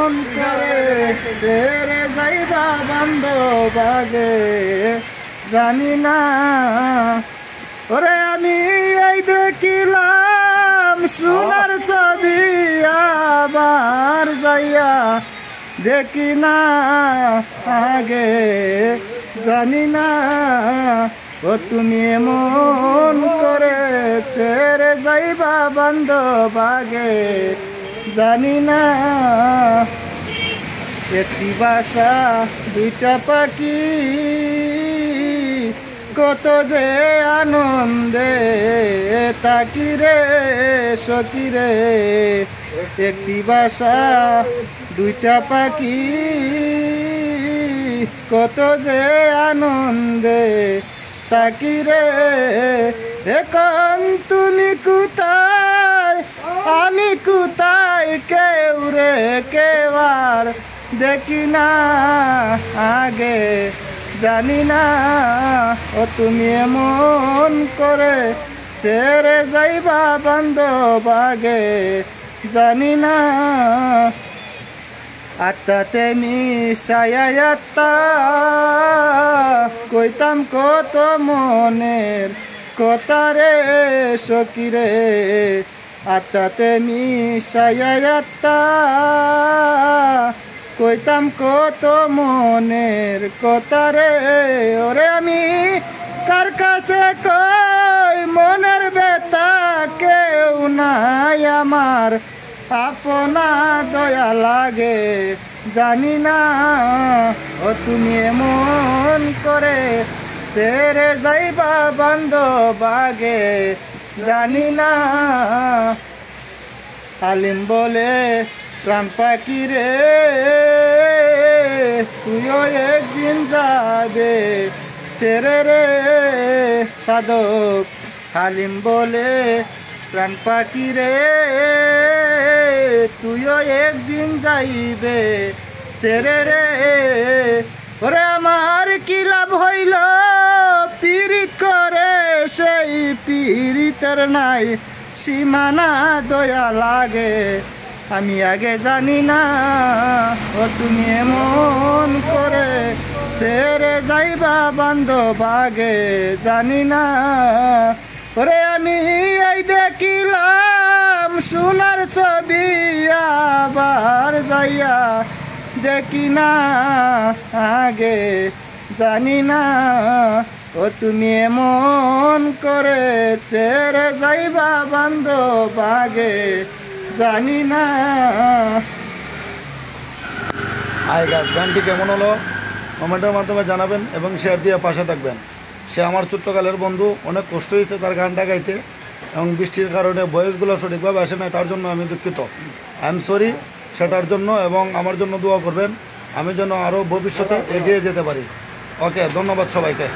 মন করে ছেড়ে যাইবা বান্ধব আগে জানি না। ওরে আমি এই দেখিলাম সোনার ছবি আবার যাইয়া দেখি না আগে জানি না। ও তুমি মন করে ছেড়ে যাইবা বান্ধব আগে জানি না। একটি বাসা দুইটা পাখি কত যে আনন্দে তাকি রে সখী রে। একটি বাসা দুইটা পাখি কত যে আনন্দে তাকি রে। এখন তুমি কোথায় আমি কোথায় কেউ রে কেউ আর দেখি না আগে জানি না। ও তুমি এমন করে ছেড়ে যাইবা বান্ধব আগে জানি না। আত্মাতে মিশায়া আত্মা কইতাম কত মনের কথা রে সখী রে। আত্মাতে মিশায়া আত্মা কইতাম কত মনের কথা রে। ওরে আমি কার কাছে কই মনের ব্যথা কেউ নাই আমার আপনা দয়া লাগে জানি না। ও তুমি এমন করে ছেড়ে যাইবা বান্ধব আগে জানি না। আলিম বলে প্রাণ পাখি রে তুইও একদিন যাবে ছেড়ে রে। সাধক হালিম বলে প্রাণ পাখি রে তুইও একদিন যাইবে ছেড়ে রে। ওরে আমার কি লাভ হইল পীড়িত করে সেই পীড়িতের নাই সীমানা দয়া লাগে আমি আগে জানি না। ও তুমি এমন করে ছেড়ে যাইবা বান্ধব আগে জানি না। ওরে আমি এই দেখিলাম সোনার ছবি আবার যাইয়া দেখি না আগে জানি না। ও তুমি এমন করে ছেড়ে যাইবা বান্ধব আগে জানি না। গানটি কেমন হলো কমেন্টের মাধ্যমে জানাবেন এবং শেয়ার দিয়ে পাশে থাকবেন। সে আমার ছোট্টকালের বন্ধু, অনেক কষ্ট হয়েছে তার গানটা গাইতে এবং বৃষ্টির কারণে ভয়েসগুলো সঠিকভাবে আসে না, তার জন্য আমি দুঃখিত। আই এম সরি সেটার জন্য, এবং আমার জন্য দোয়া করবেন আমি যেন আরও ভবিষ্যতে এগিয়ে যেতে পারি। ওকে, ধন্যবাদ সবাইকে।